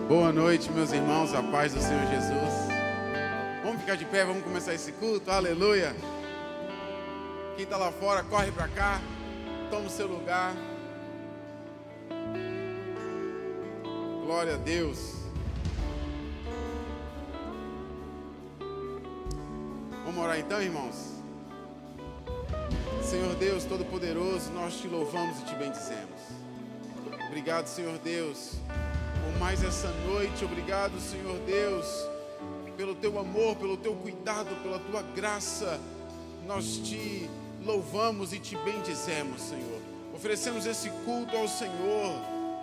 Boa noite, meus irmãos, a paz do Senhor Jesus. Vamos ficar de pé, vamos começar esse culto, aleluia. Quem está lá fora, corre para cá, toma o seu lugar. Glória a Deus. Vamos orar então, irmãos? Senhor Deus Todo-Poderoso, nós te louvamos e te bendizemos. Obrigado, Senhor Deus, por mais essa noite. Obrigado, Senhor Deus, pelo teu amor, pelo teu cuidado, pela tua graça. Nós te louvamos e te bendizemos, Senhor. Oferecemos esse culto ao Senhor.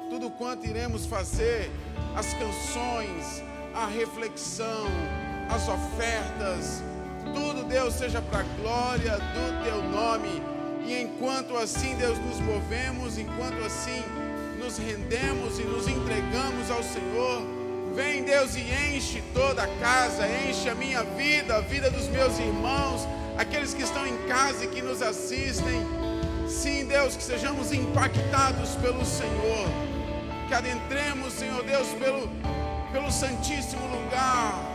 Tudo quanto iremos fazer, as canções, a reflexão, as ofertas, tudo, Deus, seja para a glória do teu nome. E enquanto assim, Deus, nos movemos, enquanto assim nos rendemos e nos entregamos ao Senhor, vem, Deus, e enche toda a casa, enche a minha vida, a vida dos meus irmãos, aqueles que estão em casa e que nos assistem. Sim, Deus, que sejamos impactados pelo Senhor, que adentremos, Senhor Deus, pelo santíssimo lugar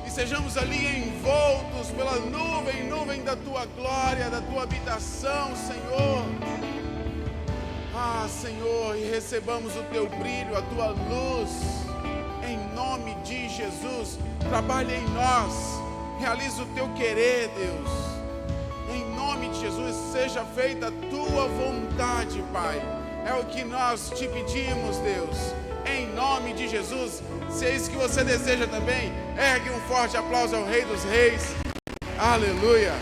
e sejamos ali envoltos pela nuvem da tua glória, da tua habitação, Senhor. Ah, Senhor, e recebamos o teu brilho, a tua luz, em nome de Jesus. Trabalha em nós, realiza o teu querer, Deus, em nome de Jesus. Seja feita a tua vontade, Pai, é o que nós te pedimos, Deus, em nome de Jesus. Se é isso que você deseja também, ergue um forte aplauso ao Rei dos Reis, aleluia.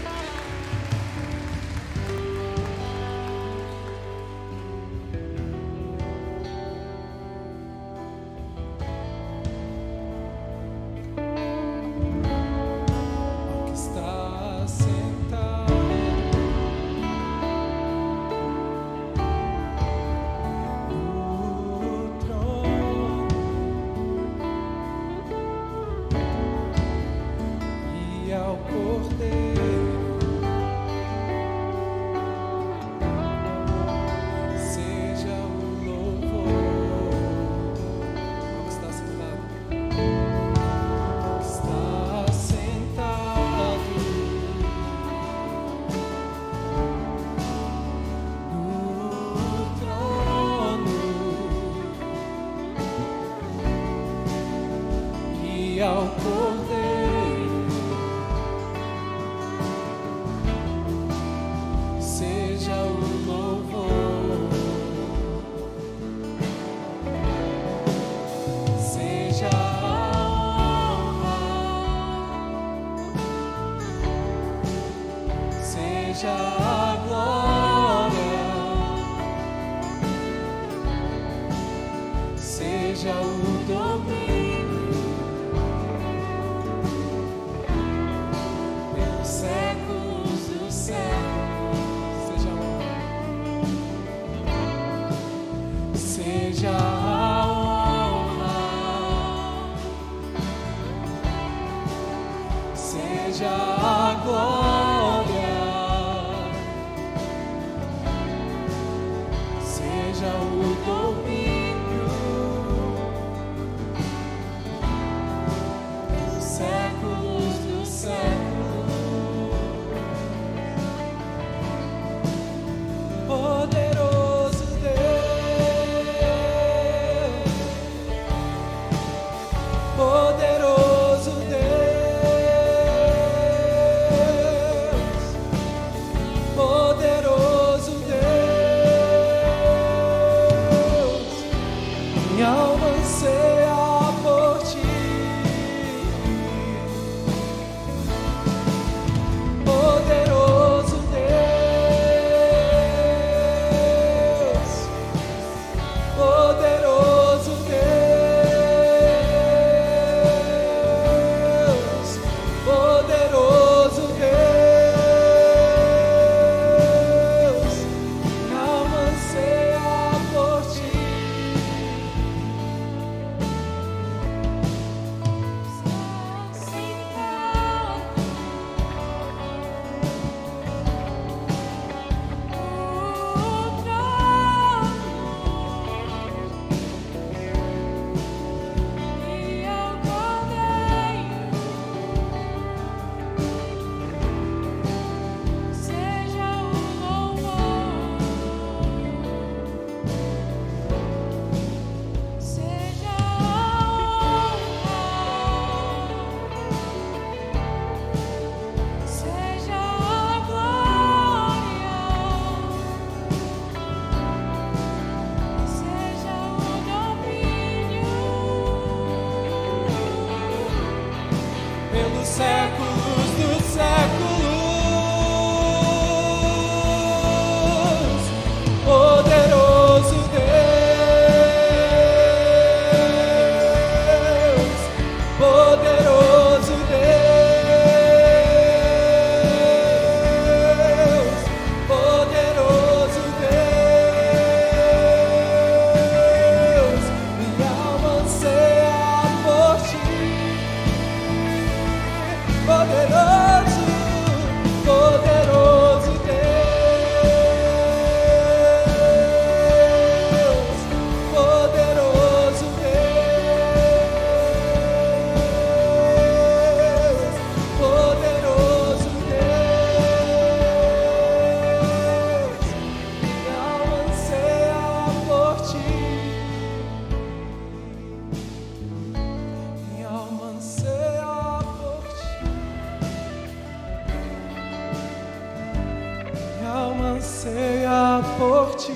por ti.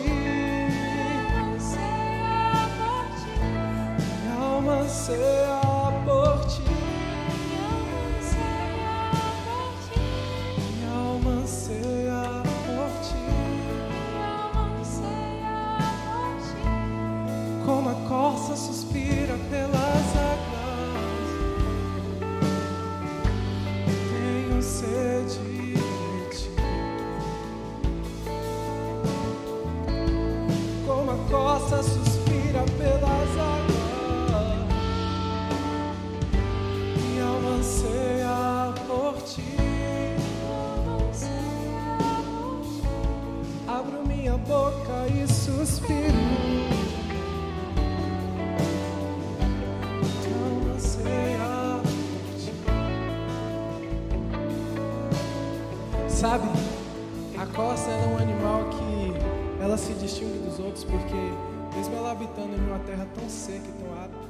Minha alma anseia por ti. Minha alma anseia por ti. Como a corça suspira pelas águas, tenho sede de ti. Como a corça suspira pelas águas, minha alma anseia por ti. Abro minha boca e suspiro. Sabe, a corça ela é um animal que ela se distingue dos outros porque, mesmo ela habitando em uma terra tão seca e tão árida,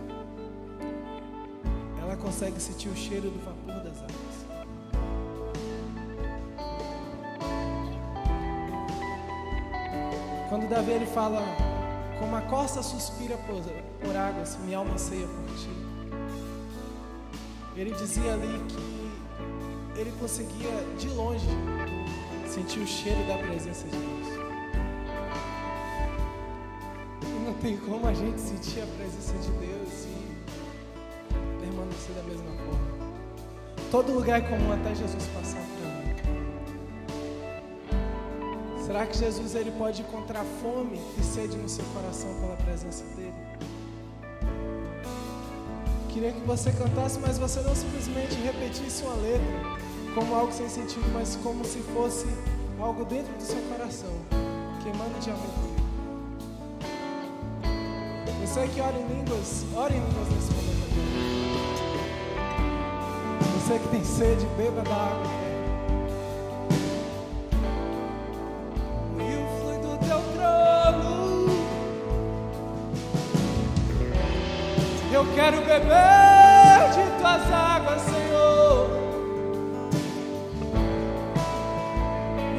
ela consegue sentir o cheiro do vapor das águas. Quando Davi ele fala, como a corça suspira por águas, minha alma anseia por ti. Ele dizia ali que ele conseguia de longe sentir o cheiro da presença de Deus. E não tem como a gente sentir a presença de Deus e permanecer da mesma forma. Todo lugar é comum até Jesus passar por ali. Será que Jesus ele pode encontrar fome e sede no seu coração pela presença dele? Queria que você cantasse, mas você não simplesmente repetisse uma letra como algo sem sentido, mas como se fosse algo dentro do seu coração, queimando de amor. Você que ora em línguas nesse momento. Você que tem sede, beba da água. O rio flui do teu trono. Eu quero beber de tuas águas, Senhor.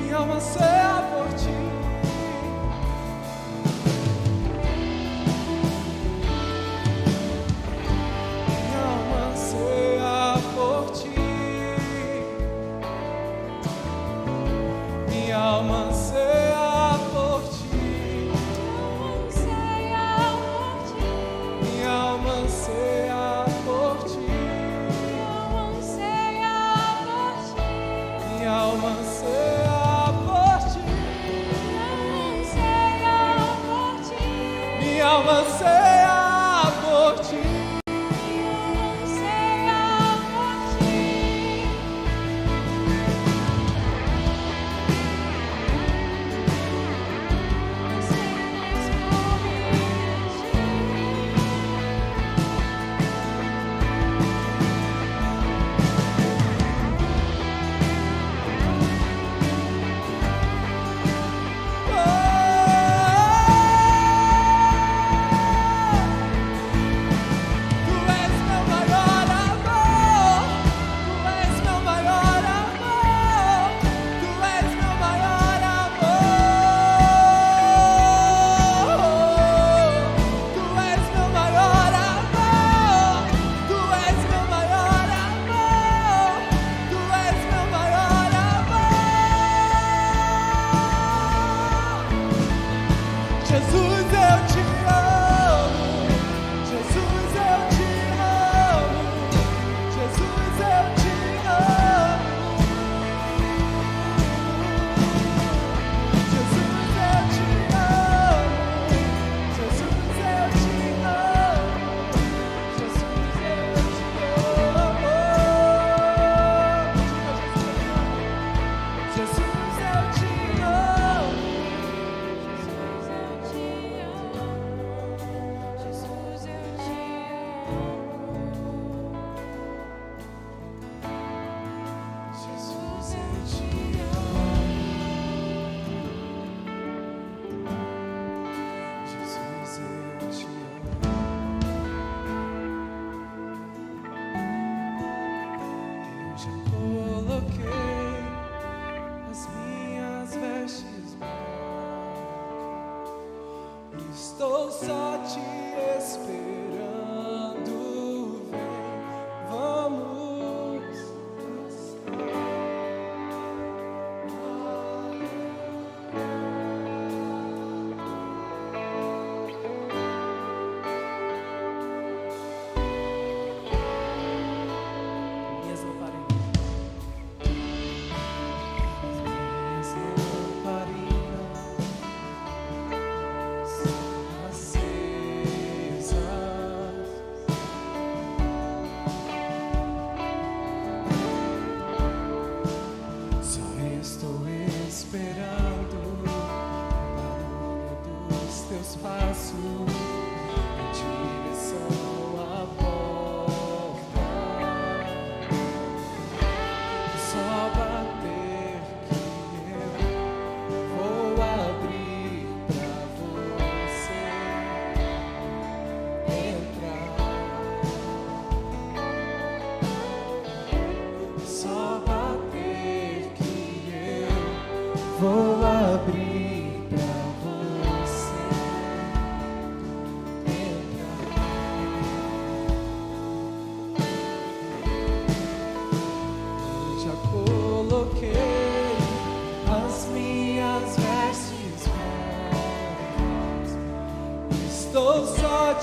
Minha alma anseia por ti. Minha alma anseia por ti. Minha alma anseia por ti. Minha alma anseia por ti. Minha alma anseia por ti.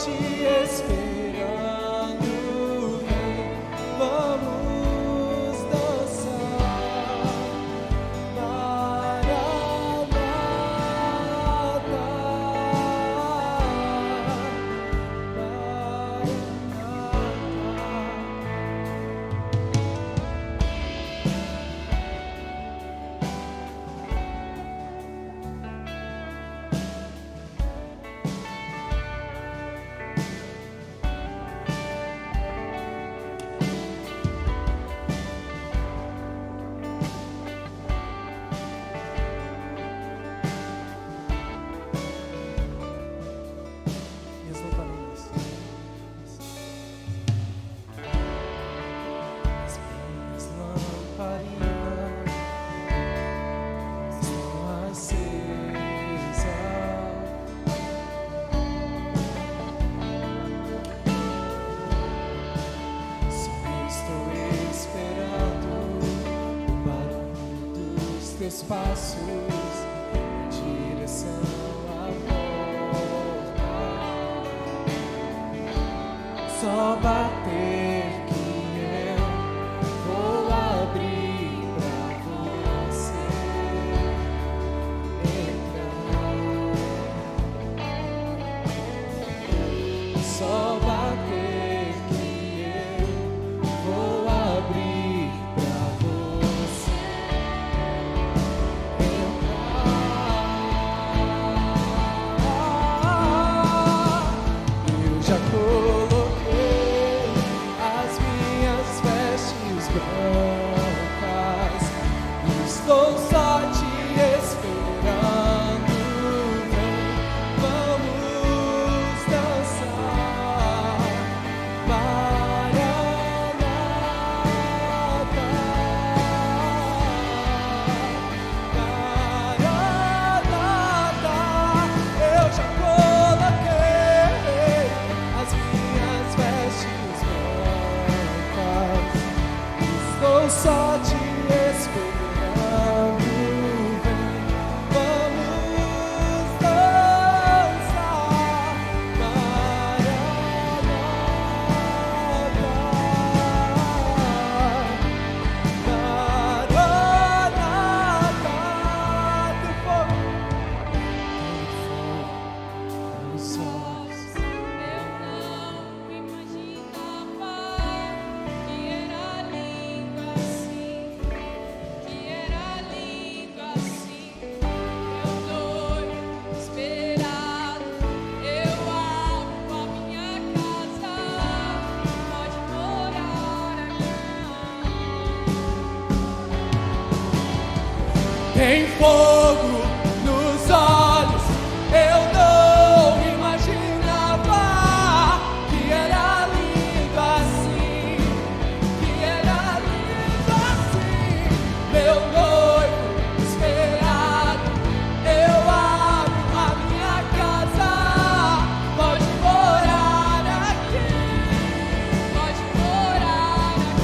te esperando, vem, vamos dançar. Maranata. Minhas lamparines. As minhas lamparinas estão acesas. Só estou esperando o barulho dos teus passos em direção à porta. Só bater que eu vou abrir pra você entrar. Só bater que eu vou abrir pra você entrar. Eu já coloquei as minhas vestes brancas, estou só te esperando, vem, vamos dançar. Maranata. Maranata. Eu já coloquei as minhas vestes brancas, estou só te esperando, vem, vamos dançar. Maranata. Maranata. Tem fogo nos olhos. Eu não imaginava que era lindo assim, que era lindo assim. Meu noivo esperado, eu abro a minha casa, pode morar aqui. Tem fogo nos olhos, eu não imaginava que era lindo assim, que era lindo assim. Meu noivo esperado, eu abro a minha casa, pode morar aqui, Pode morar aqui.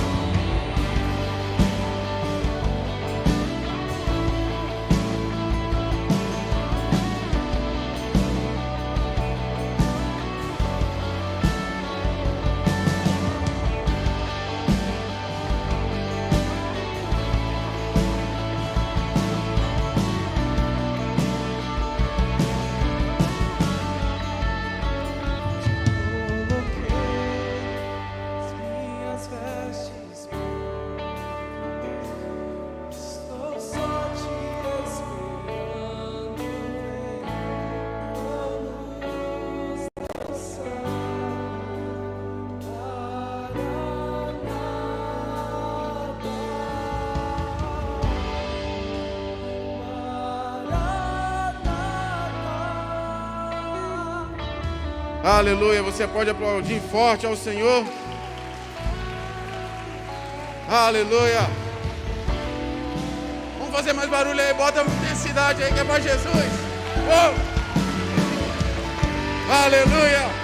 Aleluia. Você pode aplaudir forte ao Senhor. Aleluia. Vamos fazer mais barulho aí. Bota intensidade aí que é para Jesus. Oh. Aleluia.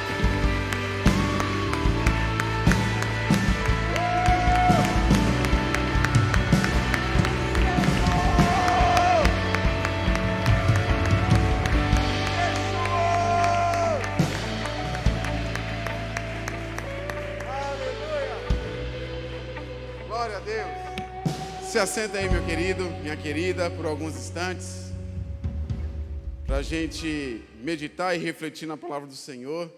Glória a Deus. Se assenta aí, meu querido, minha querida, por alguns instantes, para a gente meditar e refletir na palavra do Senhor.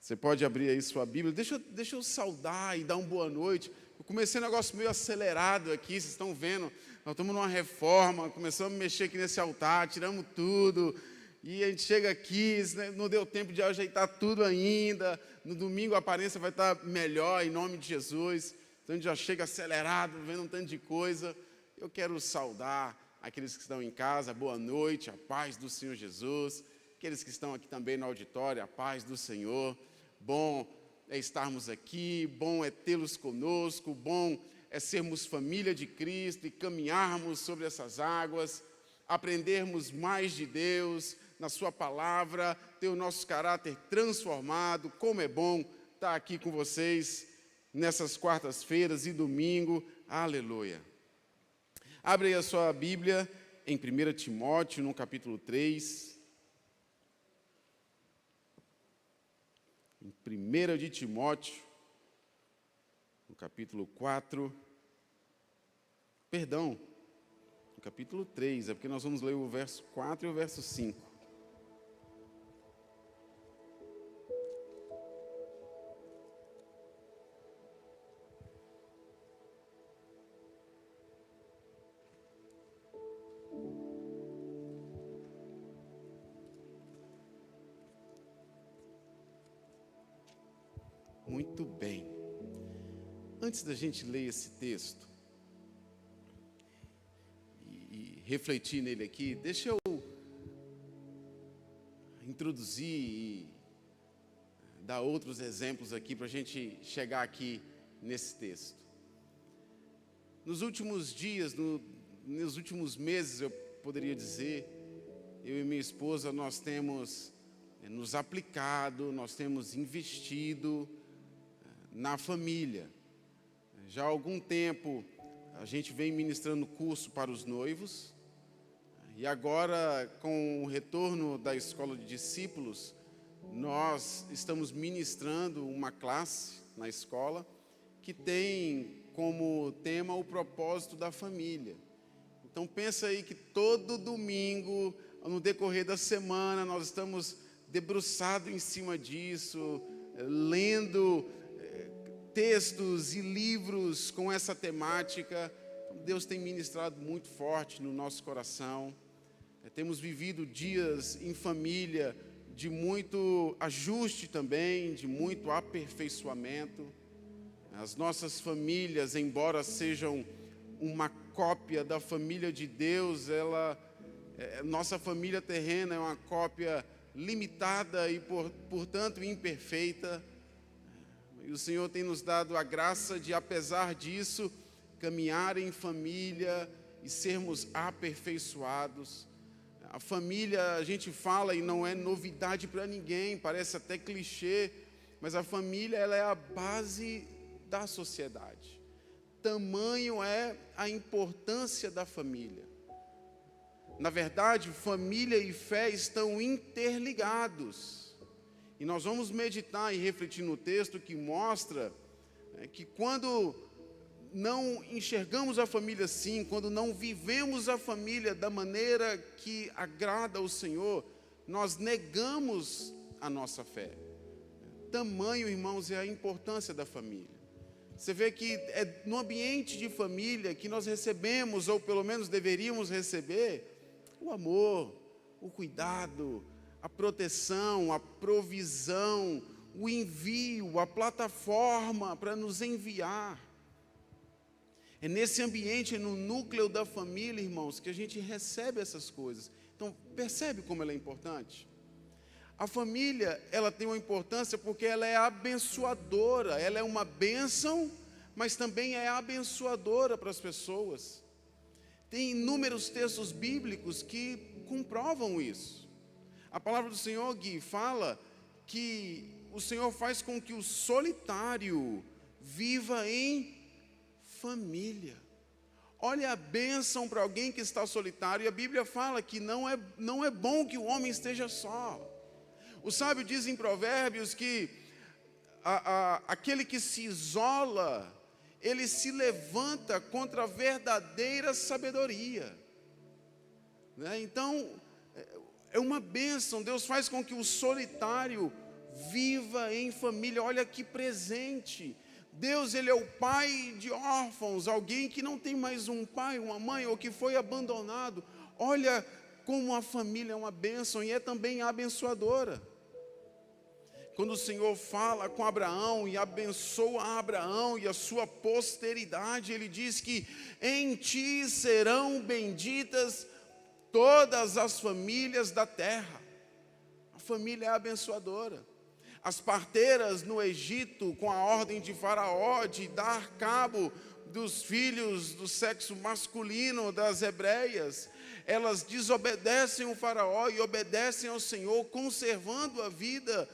Você pode abrir aí sua Bíblia. Deixa eu saudar e dar uma boa noite. Eu comecei um negócio meio acelerado aqui, vocês estão vendo. Nós estamos numa reforma, começamos a mexer aqui nesse altar, tiramos tudo. E a gente chega aqui, não deu tempo de ajeitar tudo ainda. No domingo a aparência vai estar melhor, em nome de Jesus. Então a gente já chega acelerado, vendo um tanto de coisa. Eu quero saudar aqueles que estão em casa, boa noite, a paz do Senhor Jesus. Aqueles que estão aqui também no auditório, a paz do Senhor. Bom é estarmos aqui, bom é tê-los conosco, bom é sermos família de Cristo e caminharmos sobre essas águas, aprendermos mais de Deus, na sua palavra, ter o nosso caráter transformado. Como é bom estar aqui com vocês nessas quartas-feiras e domingo. Aleluia. Abre aí a sua Bíblia em 1 Timóteo, no capítulo 3. Em 1 de Timóteo, no capítulo 4. Perdão, no capítulo 3, é porque nós vamos ler o verso 4 e o verso 5. Muito bem. Antes da gente ler esse texto e refletir nele aqui, deixa eu introduzir e dar outros exemplos aqui para a gente chegar aqui nesse texto. Nos últimos dias, nos últimos meses, eu poderia dizer, eu e minha esposa, nós temos nos aplicado, nós temos investido na família. Já há algum tempo a gente vem ministrando curso para os noivos e agora, com o retorno da escola de discípulos, nós estamos ministrando uma classe na escola que tem como tema o propósito da família. Então pensa aí que todo domingo, no decorrer da semana, nós estamos debruçados em cima disso, lendo textos e livros com essa temática. Deus tem ministrado muito forte no nosso coração. Temos vivido dias em família de muito ajuste também, de muito aperfeiçoamento. As nossas famílias, embora sejam uma cópia da família de Deus, nossa família terrena é uma cópia limitada e, portanto, imperfeita. E o Senhor tem nos dado a graça de, apesar disso, caminhar em família e sermos aperfeiçoados. A família, a gente fala e não é novidade para ninguém, parece até clichê, mas a família ela é a base da sociedade. Tamanho é a importância da família. Na verdade, família e fé estão interligados. E nós vamos meditar e refletir no texto que mostra que quando não enxergamos a família assim, quando não vivemos a família da maneira que agrada ao Senhor, nós negamos a nossa fé. Tamanho, irmãos, é a importância da família. Você vê que é no ambiente de família que nós recebemos, ou pelo menos deveríamos receber, o amor, o cuidado, a proteção, a provisão, o envio, a plataforma para nos enviar. É nesse ambiente, no núcleo da família, irmãos, que a gente recebe essas coisas. Então, percebe como ela é importante? A família, ela tem uma importância porque ela é abençoadora, ela é uma bênção, mas também é abençoadora para as pessoas. Tem inúmeros textos bíblicos que comprovam isso. A palavra do Senhor, Gui, fala que o Senhor faz com que o solitário viva em família. Olha a bênção para alguém que está solitário. E a Bíblia fala que não é bom que o homem esteja só. O sábio diz em Provérbios que aquele que se isola, ele se levanta contra a verdadeira sabedoria, né? Então, é uma bênção. Deus faz com que o solitário viva em família. Olha que presente. Deus, ele é o pai de órfãos, alguém que não tem mais um pai, uma mãe, ou que foi abandonado. Olha como a família é uma bênção e é também abençoadora. Quando o Senhor fala com Abraão e abençoa Abraão e a sua posteridade, ele diz que em ti serão benditas todas as famílias da terra. A família é abençoadora. As parteiras no Egito, com a ordem de Faraó de dar cabo dos filhos do sexo masculino das hebreias, elas desobedecem o Faraó e obedecem ao Senhor, conservando a vida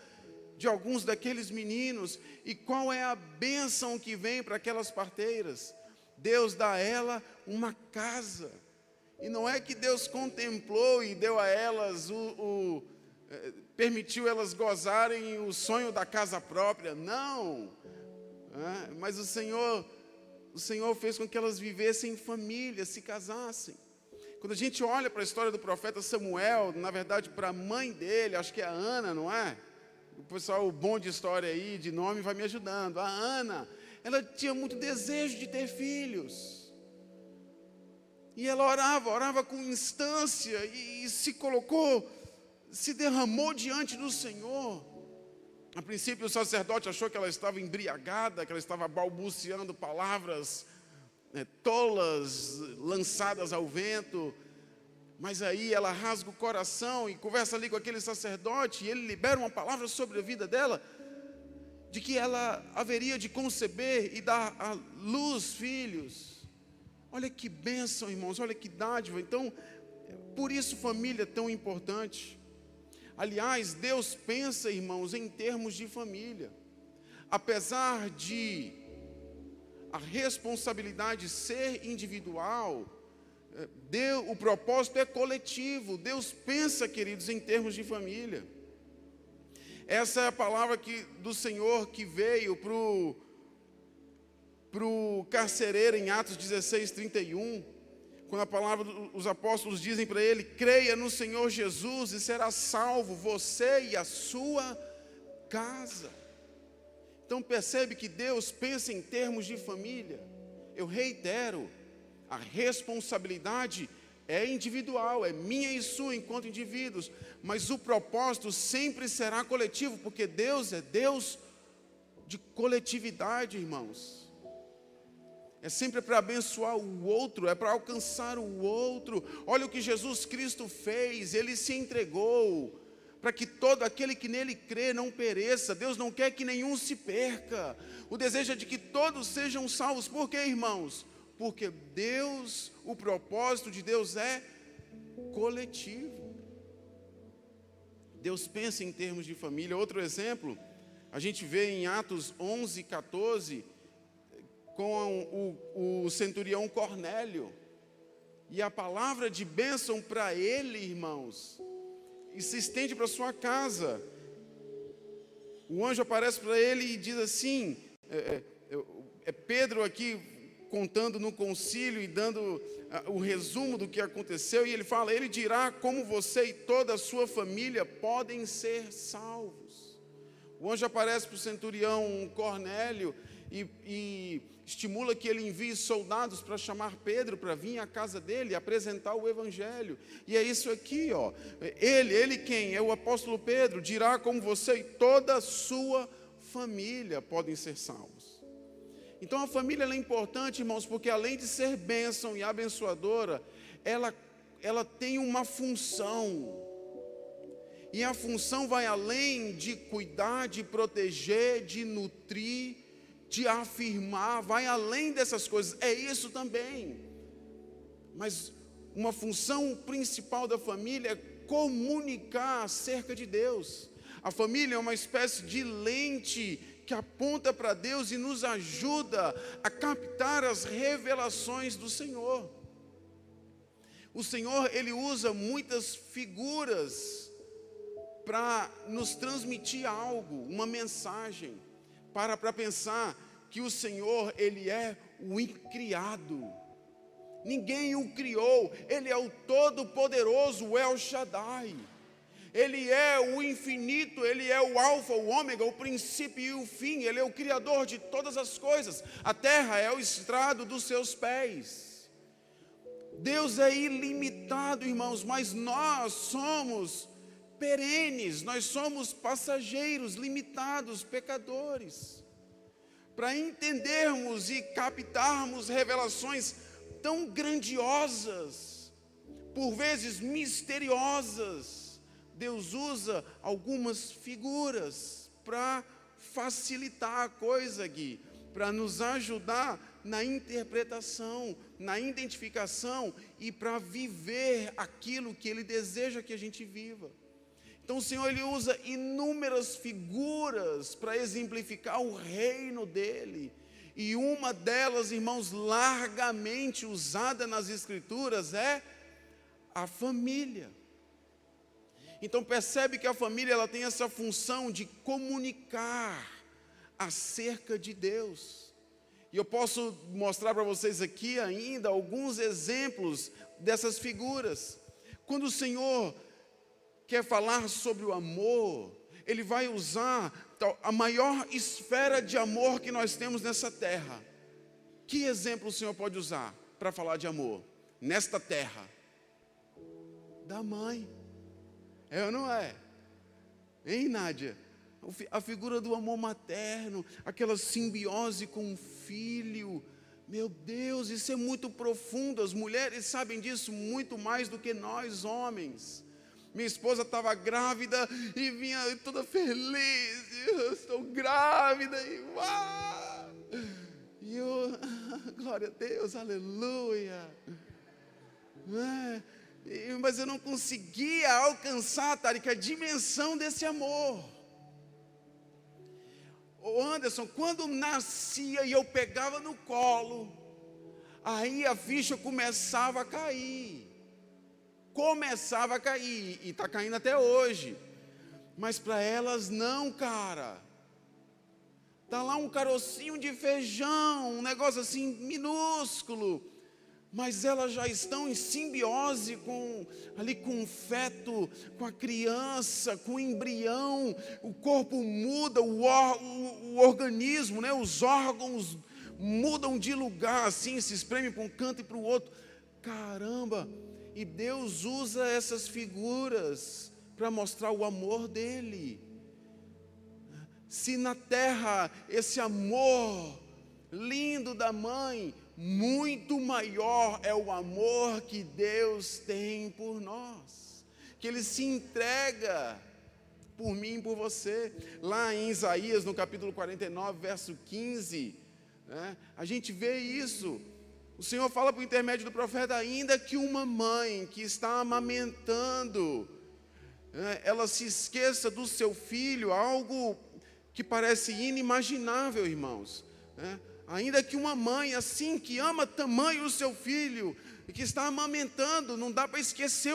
de alguns daqueles meninos. E qual é a bênção que vem para aquelas parteiras? Deus dá a ela uma casa. E não é que Deus contemplou e deu a elas permitiu elas gozarem o sonho da casa própria, não. Mas o Senhor fez com que elas vivessem em família, se casassem. Quando a gente olha para a história do profeta Samuel, na verdade para a mãe dele, acho que é a Ana, não é? O pessoal bom de história aí, de nome, vai me ajudando. A Ana, ela tinha muito desejo de ter filhos. E ela orava com instância e se derramou diante do Senhor. A princípio o sacerdote achou que ela estava embriagada, que ela estava balbuciando palavras tolas, lançadas ao vento. Mas aí ela rasga o coração e conversa ali com aquele sacerdote, e ele libera uma palavra sobre a vida dela, de que ela haveria de conceber e dar à luz filhos. Olha que bênção, irmãos, olha que dádiva. Então, por isso família é tão importante. Aliás, Deus pensa, irmãos, em termos de família. Apesar de a responsabilidade ser individual, o propósito é coletivo. Deus pensa, queridos, em termos de família. Essa é a palavra do Senhor que veio para o carcereiro em Atos 16, 31. Quando a palavra, os apóstolos dizem para ele: creia no Senhor Jesus e será salvo você e a sua casa. Então percebe que Deus pensa em termos de família. Eu reitero, a responsabilidade é individual, é minha e sua enquanto indivíduos, mas o propósito sempre será coletivo, porque Deus é Deus de coletividade, irmãos. É sempre para abençoar o outro, é para alcançar o outro. Olha o que Jesus Cristo fez, Ele se entregou para que todo aquele que nele crê não pereça. Deus não quer que nenhum se perca. O desejo é de que todos sejam salvos. Por quê, irmãos? Porque Deus, o propósito de Deus é coletivo. Deus pensa em termos de família. Outro exemplo, a gente vê em Atos 11, 14, com o centurião Cornélio. E a palavra de bênção para ele, irmãos, e se estende para sua casa. O anjo aparece para ele e diz assim, Pedro aqui contando no concílio e dando o resumo do que aconteceu, e ele fala: ele dirá como você e toda a sua família podem ser salvos. O anjo aparece para o centurião Cornélio e estimula que ele envie soldados para chamar Pedro para vir à casa dele e apresentar o evangelho. E é isso aqui, ó. Ele quem? É o apóstolo Pedro. Dirá como você e toda a sua família podem ser salvos. Então a família ela é importante, irmãos, porque além de ser bênção e abençoadora, ela tem uma função. E a função vai além de cuidar, de proteger, de nutrir, de afirmar, vai além dessas coisas, é isso também. Mas uma função principal da família é comunicar acerca de Deus. A família é uma espécie de lente que aponta para Deus e nos ajuda a captar as revelações do Senhor. O Senhor, Ele usa muitas figuras para nos transmitir algo, uma mensagem. para pensar que o Senhor, Ele é o incriado. Ninguém o criou. Ele é o Todo-Poderoso, o El Shaddai. Ele é o infinito, Ele é o alfa, o ômega, o princípio e o fim. Ele é o criador de todas as coisas. A terra é o estrado dos seus pés. Deus é ilimitado, irmãos, mas nós somos perenes, nós somos passageiros, limitados, pecadores. Para entendermos e captarmos revelações tão grandiosas, por vezes misteriosas, Deus usa algumas figuras para facilitar a coisa aqui, para nos ajudar na interpretação, na identificação e para viver aquilo que Ele deseja que a gente viva. Então o Senhor, Ele usa inúmeras figuras para exemplificar o reino dEle. E uma delas, irmãos, largamente usada nas Escrituras é a família. Então percebe que a família, ela tem essa função de comunicar acerca de Deus. E eu posso mostrar para vocês aqui ainda alguns exemplos dessas figuras. Quando o Senhor quer falar sobre o amor, Ele vai usar a maior esfera de amor que nós temos nessa terra. Que exemplo o Senhor pode usar para falar de amor nesta terra? Da mãe. É ou não é? Hein, Nádia? A figura do amor materno, aquela simbiose com o filho. Meu Deus, isso é muito profundo. As mulheres sabem disso muito mais do que nós, homens. Minha esposa estava grávida e vinha toda feliz. Eu estou grávida e uau! E eu, glória a Deus, aleluia. Mas eu não conseguia alcançar, Tarek, a dimensão desse amor. Ô Anderson, quando nascia e eu pegava no colo, aí a ficha começava a cair. E está caindo até hoje. Mas para elas não, cara. Está lá um carocinho de feijão, um negócio assim minúsculo. Mas elas já estão em simbiose com o feto, com a criança, com o embrião. O corpo muda, o organismo, né, os órgãos mudam de lugar, assim, se espremem para um canto e para o outro. Caramba! E Deus usa essas figuras para mostrar o amor dEle. Se na terra esse amor lindo da mãe, muito maior é o amor que Deus tem por nós, que Ele se entrega por mim e por você. Lá em Isaías, no capítulo 49, verso 15, né, a gente vê isso. O Senhor fala por intermédio do profeta: ainda que uma mãe que está amamentando, né, ela se esqueça do seu filho, algo que parece inimaginável, irmãos, né? Ainda que uma mãe assim, que ama tamanho o seu filho, e que está amamentando, não dá para esquecer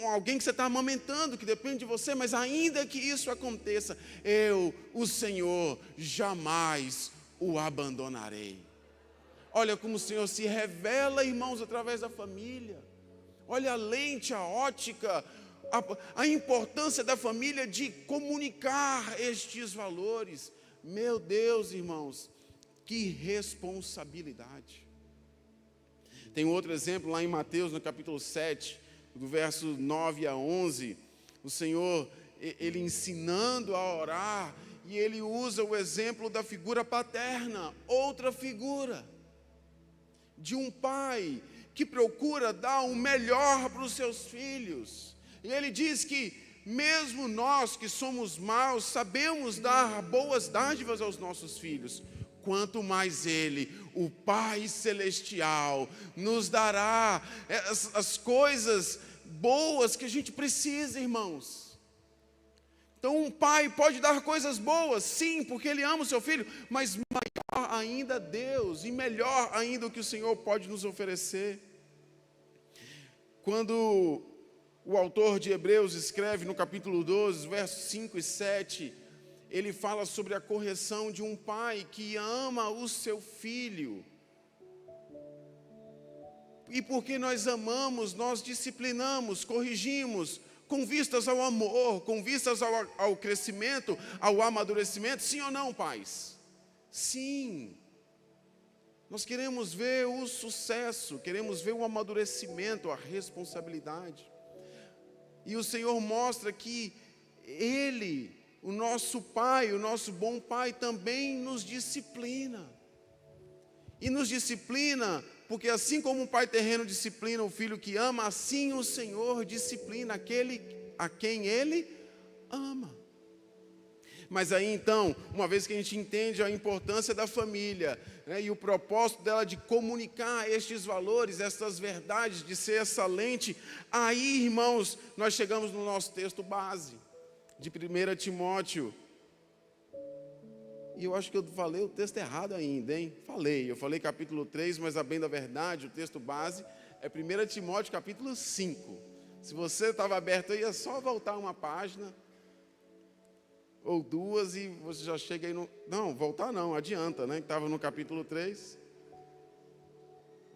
alguém que você está amamentando, que depende de você, mas ainda que isso aconteça, eu, o Senhor, jamais o abandonarei. Olha como o Senhor se revela, irmãos, através da família. Olha a lente, a ótica, a importância da família de comunicar estes valores. Meu Deus, irmãos, que responsabilidade. Tem outro exemplo lá em Mateus, no capítulo 7, do verso 9 a 11. O Senhor, Ele ensinando a orar, e Ele usa o exemplo da figura paterna, outra figura, de um pai que procura dar o melhor para os seus filhos. E Ele diz que mesmo nós que somos maus, sabemos dar boas dádivas aos nossos filhos, quanto mais Ele, o Pai Celestial, nos dará as coisas boas que a gente precisa, irmãos. Então um pai pode dar coisas boas, sim, porque ele ama o seu filho, mas maior ainda Deus, e melhor ainda o que o Senhor pode nos oferecer. Quando o autor de Hebreus escreve no capítulo 12, versos 5 e 7, ele fala sobre a correção de um pai que ama o seu filho. E porque nós amamos, nós disciplinamos, corrigimos, com vistas ao amor, com vistas ao crescimento, ao amadurecimento. Sim ou não, pais? Sim. Nós queremos ver o sucesso, queremos ver o amadurecimento, a responsabilidade. E o Senhor mostra que Ele, o nosso Pai, o nosso bom Pai, também nos disciplina. E nos disciplina, porque assim como o pai terreno disciplina o filho que ama, assim o Senhor disciplina aquele a quem Ele ama. Mas aí então, uma vez que a gente entende a importância da família, né, e o propósito dela de comunicar estes valores, estas verdades, de ser essa lente, aí, irmãos, nós chegamos no nosso texto base, de 1 Timóteo. E eu acho que eu falei o texto errado ainda, hein? Eu falei capítulo 3, mas a bem da verdade, o texto base é 1 Timóteo capítulo 5. Se você estava aberto aí, é só voltar uma página ou duas e você já chega aí no... Não, voltar não, adianta, né? Estava no capítulo 3.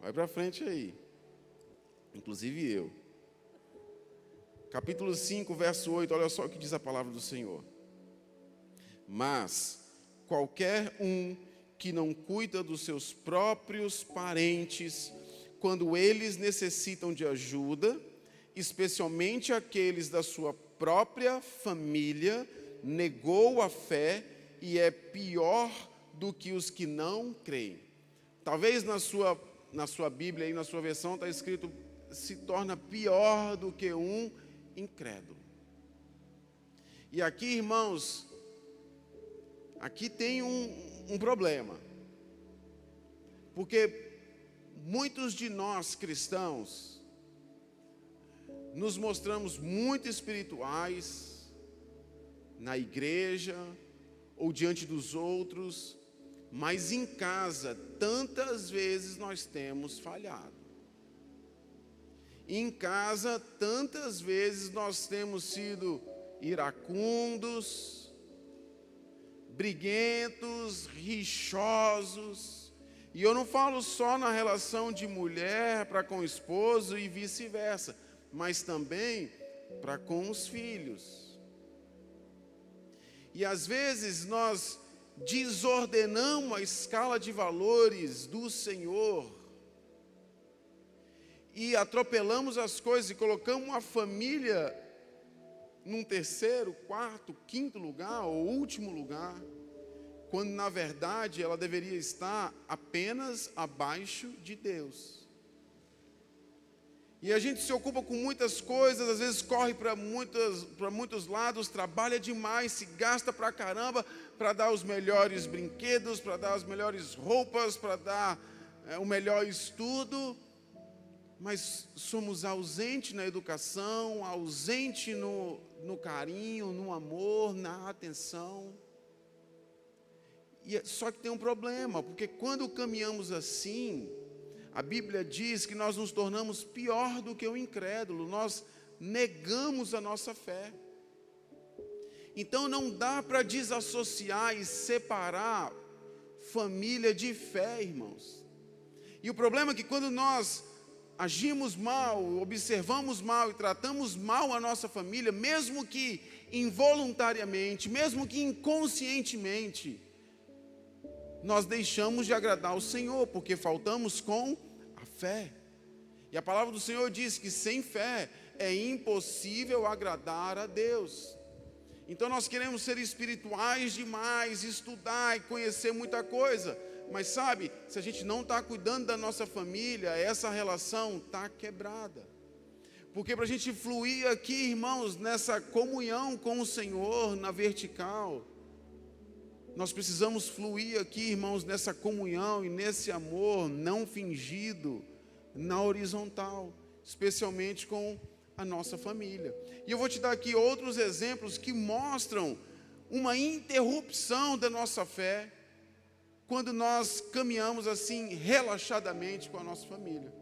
Vai para frente aí. Inclusive eu. Capítulo 5, verso 8, olha só o que diz a palavra do Senhor. Mas qualquer um que não cuida dos seus próprios parentes, quando eles necessitam de ajuda, especialmente aqueles da sua própria família, negou a fé e é pior do que os que não creem. Talvez na sua Bíblia, aí na sua versão, está escrito, se torna pior do que um incrédulo. E aqui, irmãos, aqui tem um problema. Porque muitos de nós cristãos nos mostramos muito espirituais na igreja ou diante dos outros, mas em casa tantas vezes nós temos falhado. Em casa tantas vezes nós temos sido iracundos, briguentos, rixosos. E eu não falo só na relação de mulher para com o esposo e vice-versa, mas também para com os filhos. E às vezes nós desordenamos a escala de valores do Senhor e atropelamos as coisas e colocamos a família num terceiro, quarto, quinto lugar ou último lugar, quando na verdade ela deveria estar apenas abaixo de Deus. E a gente se ocupa com muitas coisas, às vezes corre para muitos lados, trabalha demais, se gasta pra caramba para dar os melhores brinquedos, para dar as melhores roupas, para dar o melhor estudo, mas somos ausentes na educação, ausentes no carinho, no amor, na atenção. Só que tem um problema, porque quando caminhamos assim, a Bíblia diz que nós nos tornamos pior do que o incrédulo, nós negamos a nossa fé. Então não dá para desassociar e separar família de fé, irmãos. E o problema é que quando nós agimos mal, observamos mal e tratamos mal a nossa família, mesmo que involuntariamente, mesmo que inconscientemente, nós deixamos de agradar o Senhor, porque faltamos com a fé. E a palavra do Senhor diz que sem fé é impossível agradar a Deus. Então nós queremos ser espirituais demais, estudar e conhecer muita coisa, mas sabe, se a gente não está cuidando da nossa família, essa relação está quebrada. Porque para a gente fluir aqui, irmãos, nessa comunhão com o Senhor, na vertical, nós precisamos fluir aqui, irmãos, nessa comunhão e nesse amor não fingido, na horizontal, especialmente com a nossa família. E eu vou te dar aqui outros exemplos que mostram uma interrupção da nossa fé, quando nós caminhamos assim, relaxadamente com a nossa família.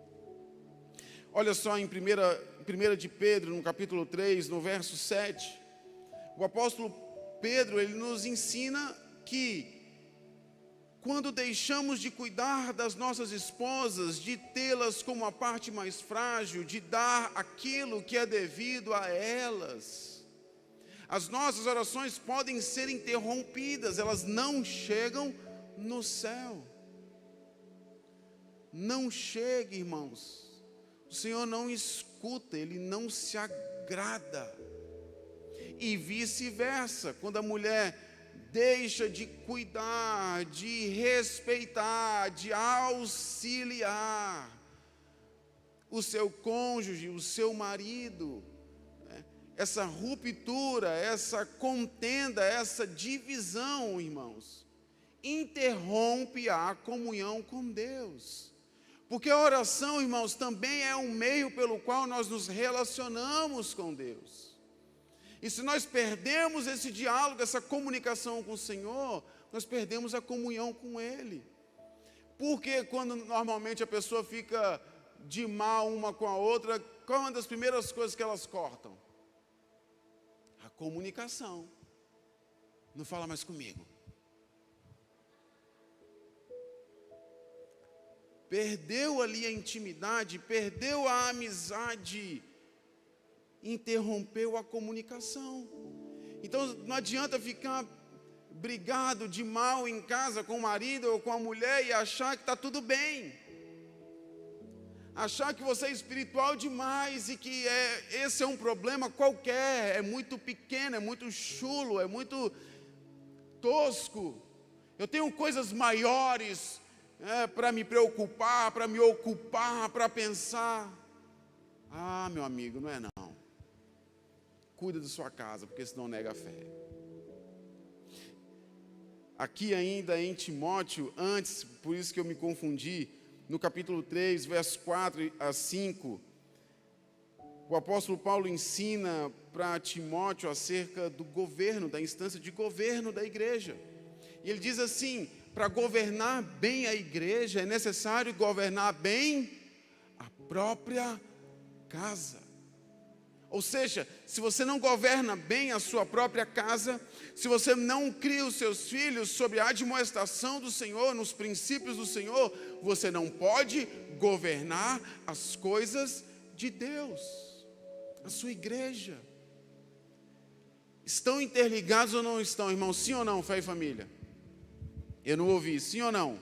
Olha só em 1 de Pedro, no capítulo 3, no verso 7, o apóstolo Pedro, ele nos ensina que quando deixamos de cuidar das nossas esposas, de tê-las como a parte mais frágil, de dar aquilo que é devido a elas, as nossas orações podem ser interrompidas, elas não chegam no céu. Não chega, irmãos. O Senhor não escuta, Ele não se agrada. E vice-versa, quando a mulher deixa de cuidar, de respeitar, de auxiliar o seu cônjuge, o seu marido, essa ruptura, essa contenda, essa divisão, irmãos, interrompe a comunhão com Deus. Porque a oração, irmãos, também é um meio pelo qual nós nos relacionamos com Deus. E se nós perdemos esse diálogo, essa comunicação com o Senhor, nós perdemos a comunhão com Ele. Porque quando normalmente a pessoa fica de mal uma com a outra, qual é uma das primeiras coisas que elas cortam? A comunicação. Não fala mais comigo. Perdeu ali a intimidade, perdeu a amizade, interrompeu a comunicação. Então não adianta ficar brigado de mal em casa com o marido ou com a mulher e achar que está tudo bem. Achar que você é espiritual demais e que esse é um problema qualquer, é muito pequeno, é muito chulo, é muito tosco. Eu tenho coisas maiores para me preocupar, para me ocupar, para pensar. Ah, meu amigo, não é não. Cuida da sua casa, porque senão nega a fé. Aqui ainda em Timóteo, antes, por isso que eu me confundi, no capítulo 3, verso 4 a 5, o apóstolo Paulo ensina para Timóteo acerca do governo, da instância de governo da igreja. E ele diz assim: para governar bem a igreja, é necessário governar bem a própria casa. Ou seja, se você não governa bem a sua própria casa, se você não cria os seus filhos sobre a admoestação do Senhor, nos princípios do Senhor, você não pode governar as coisas de Deus, a sua igreja. Estão interligados ou não estão, irmãos? Sim ou não, fé e família? Eu não ouvi, sim ou não?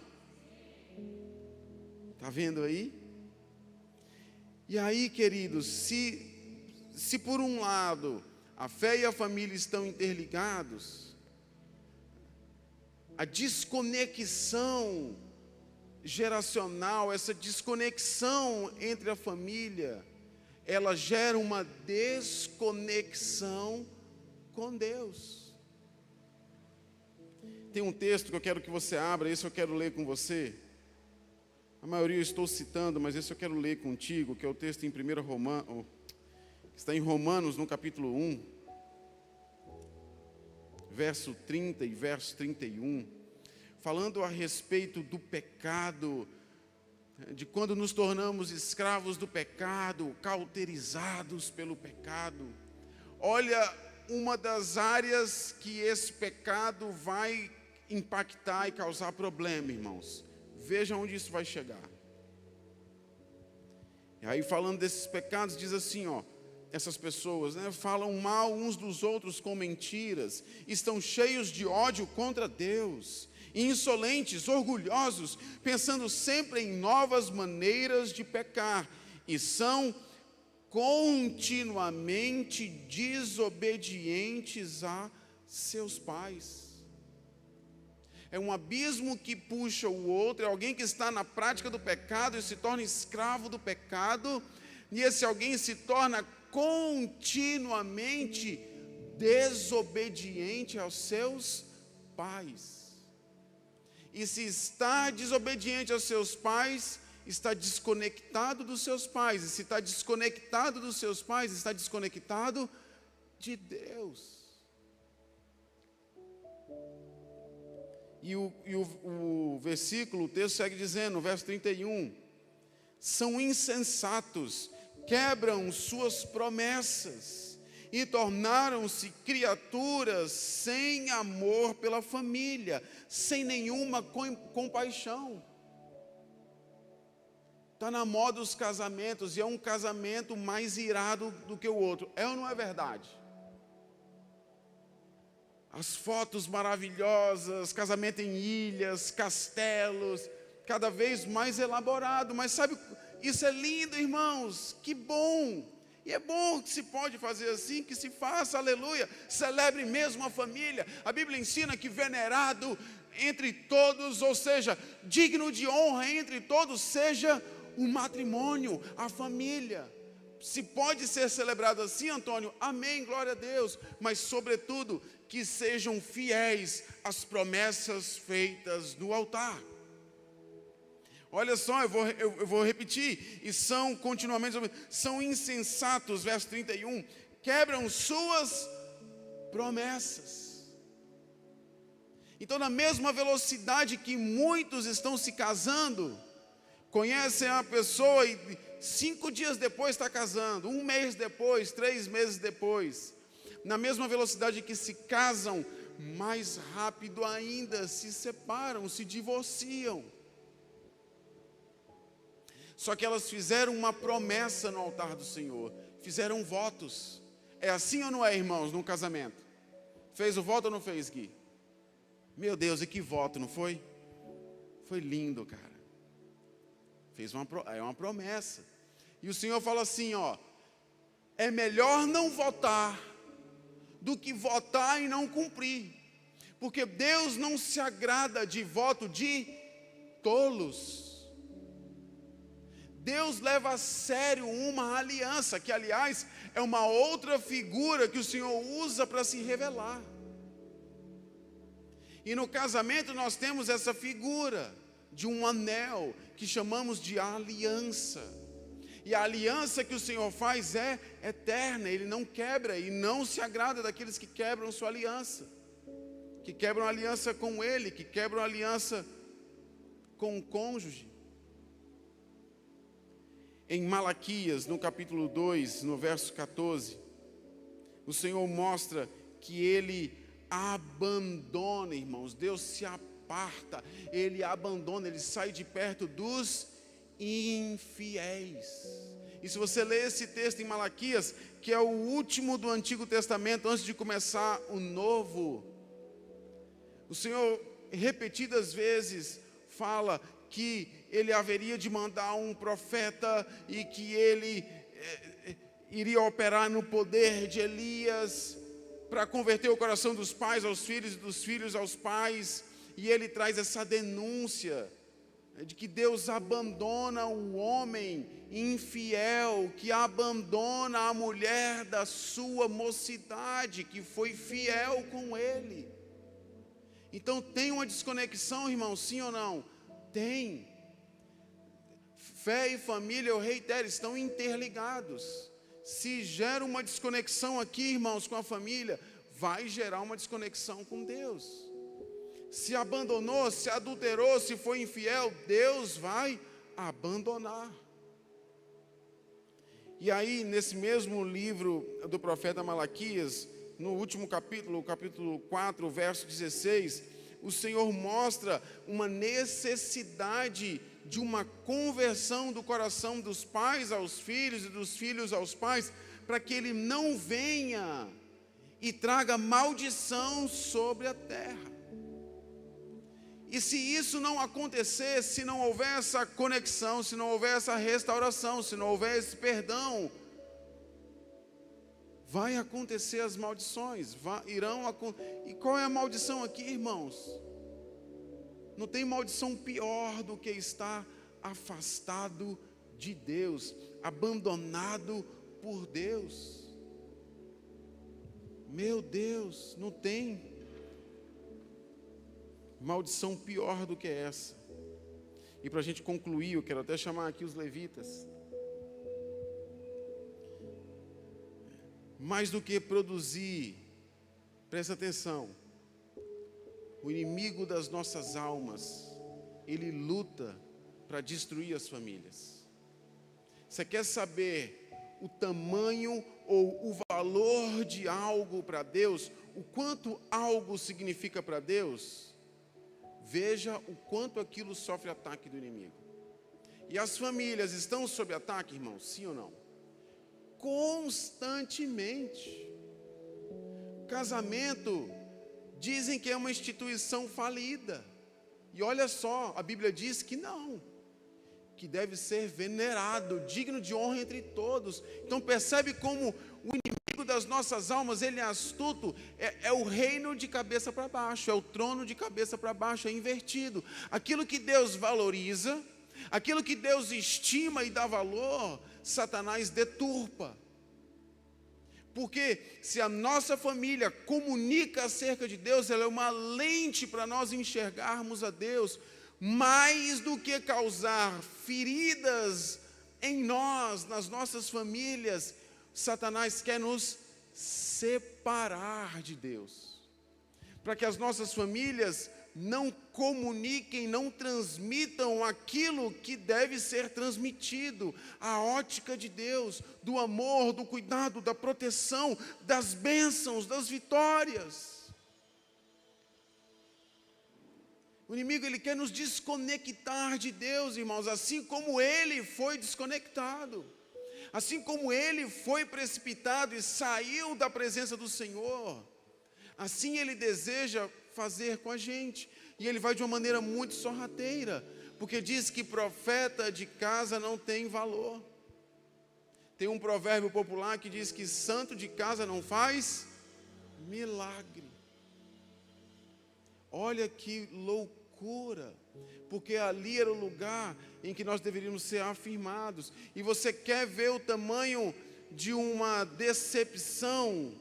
Está vendo aí? E aí, queridos, se por um lado a fé e a família estão interligados, a desconexão geracional, essa desconexão entre a família, ela gera uma desconexão com Deus. Tem um texto que eu quero que você abra, esse eu quero ler com você. A maioria eu estou citando, mas esse eu quero ler contigo, que é o texto em está em Romanos, no capítulo 1, verso 30 e verso 31, falando a respeito do pecado, de quando nos tornamos escravos do pecado, cauterizados pelo pecado. Olha, uma das áreas que esse pecado vai impactar e causar problema, irmãos. Veja onde isso vai chegar. E aí, falando desses pecados, diz assim, essas pessoas, falam mal uns dos outros com mentiras, estão cheios de ódio contra Deus, insolentes, orgulhosos, pensando sempre em novas maneiras de pecar, e são continuamente desobedientes a seus pais. É um abismo que puxa o outro, é alguém que está na prática do pecado e se torna escravo do pecado, e esse alguém se torna continuamente desobediente aos seus pais. E se está desobediente aos seus pais, está desconectado dos seus pais. E se está desconectado dos seus pais, está desconectado de Deus. E o versículo, o texto segue dizendo, verso 31, são insensatos, quebram suas promessas e tornaram-se criaturas sem amor pela família, sem nenhuma compaixão. Está na moda os casamentos, e é um casamento mais irado do que o outro. É ou não é verdade? As fotos maravilhosas, casamento em ilhas, castelos, cada vez mais elaborado. Mas sabe, isso é lindo, irmãos, que bom. E é bom que se pode fazer assim, que se faça, aleluia. Celebre mesmo a família. A Bíblia ensina que venerado entre todos, ou seja, digno de honra entre todos, seja o matrimônio, a família. Se pode ser celebrado assim, Antônio, amém, glória a Deus. Mas sobretudo, que sejam fiéis às promessas feitas no altar. Olha só, eu vou repetir, e são continuamente, são insensatos, verso 31, quebram suas promessas. Então, na mesma velocidade que muitos estão se casando, conhecem a pessoa e 5 dias depois está casando, 1 mês depois, 3 meses depois, na mesma velocidade que se casam, mais rápido ainda se separam, se divorciam. Só que elas fizeram uma promessa no altar do Senhor, fizeram votos. É assim ou não é, irmãos, num casamento? Fez o voto ou não fez, Gui? Meu Deus, e que voto, não foi? Foi lindo, cara. Fez uma promessa. E o Senhor fala assim, ó, é melhor não votar do que votar e não cumprir. Porque Deus não se agrada de voto de tolos. Deus leva a sério uma aliança, que aliás é uma outra figura que o Senhor usa para se revelar. E no casamento nós temos essa figura de um anel que chamamos de aliança. E a aliança que o Senhor faz é eterna, Ele não quebra e não se agrada daqueles que quebram sua aliança, que quebram a aliança com Ele, que quebram a aliança com o cônjuge. Em Malaquias, no capítulo 2, no verso 14, o Senhor mostra que Ele abandona, irmãos, Deus se aparta, Ele abandona, Ele sai de perto dos infiéis. E se você ler esse texto em Malaquias, que é o último do Antigo Testamento, antes de começar o Novo, o Senhor repetidas vezes fala que Ele haveria de mandar um profeta e que Ele iria operar no poder de Elias para converter o coração dos pais aos filhos e dos filhos aos pais. E Ele traz essa denúncia de que Deus abandona o homem infiel, que abandona a mulher da sua mocidade, que foi fiel com Ele. Então tem uma desconexão, irmão, sim ou não? Tem. Fé e família, eu reitero, estão interligados. Se gera uma desconexão aqui, irmãos, com a família, vai gerar uma desconexão com Deus. Se abandonou, se adulterou, se foi infiel, Deus vai abandonar. E aí, nesse mesmo livro do profeta Malaquias, no último capítulo, capítulo 4, verso 16, o Senhor mostra uma necessidade de uma conversão do coração dos pais aos filhos e dos filhos aos pais, para que ele não venha e traga maldição sobre a terra. E se isso não acontecer, se não houver essa conexão, se não houver essa restauração, se não houver esse perdão, vai acontecer as maldições, E qual é a maldição aqui, irmãos? Não tem maldição pior do que estar afastado de Deus, abandonado por Deus. Meu Deus, não tem maldição pior do que essa. E para a gente concluir, eu quero até chamar aqui os levitas. Mais do que produzir, presta atenção, o inimigo das nossas almas, ele luta para destruir as famílias. Você quer saber o tamanho ou o valor de algo para Deus, o quanto algo significa para Deus, veja o quanto aquilo sofre ataque do inimigo. E as famílias estão sob ataque, irmãos, sim ou não? Constantemente. Casamento, dizem que é uma instituição falida. E olha só, a Bíblia diz que não, que deve ser venerado, digno de honra entre todos. Então percebe como o inimigo das nossas almas, ele é astuto, é o reino de cabeça para baixo, é o trono de cabeça para baixo, é invertido. Aquilo que Deus valoriza, aquilo que Deus estima e dá valor, Satanás deturpa. Porque se a nossa família comunica acerca de Deus, ela é uma lente para nós enxergarmos a Deus, mais do que causar feridas em nós, nas nossas famílias, Satanás quer nos separar de Deus, para que as nossas famílias não comuniquem, não transmitam aquilo que deve ser transmitido, a ótica de Deus, do amor, do cuidado, da proteção, das bênçãos, das vitórias. O inimigo, ele quer nos desconectar de Deus, irmãos, assim como ele foi desconectado, assim como ele foi precipitado e saiu da presença do Senhor, assim ele deseja fazer com a gente, e ele vai de uma maneira muito sorrateira, porque diz que profeta de casa não tem valor. Tem um provérbio popular que diz que santo de casa não faz milagre. Olha que loucura, porque ali era o lugar em que nós deveríamos ser afirmados. E você quer ver o tamanho de uma decepção?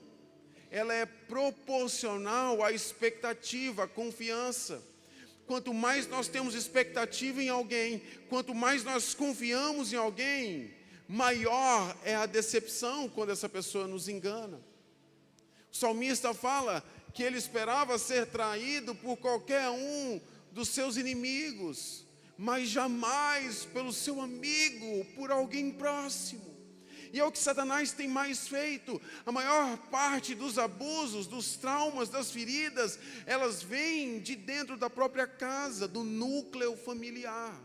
Ela é proporcional à expectativa, à confiança. Quanto mais nós temos expectativa em alguém, quanto mais nós confiamos em alguém, maior é a decepção quando essa pessoa nos engana. O salmista fala que ele esperava ser traído por qualquer um dos seus inimigos, mas jamais pelo seu amigo, por alguém próximo. E é o que Satanás tem mais feito. A maior parte dos abusos, dos traumas, das feridas, elas vêm de dentro da própria casa, do núcleo familiar.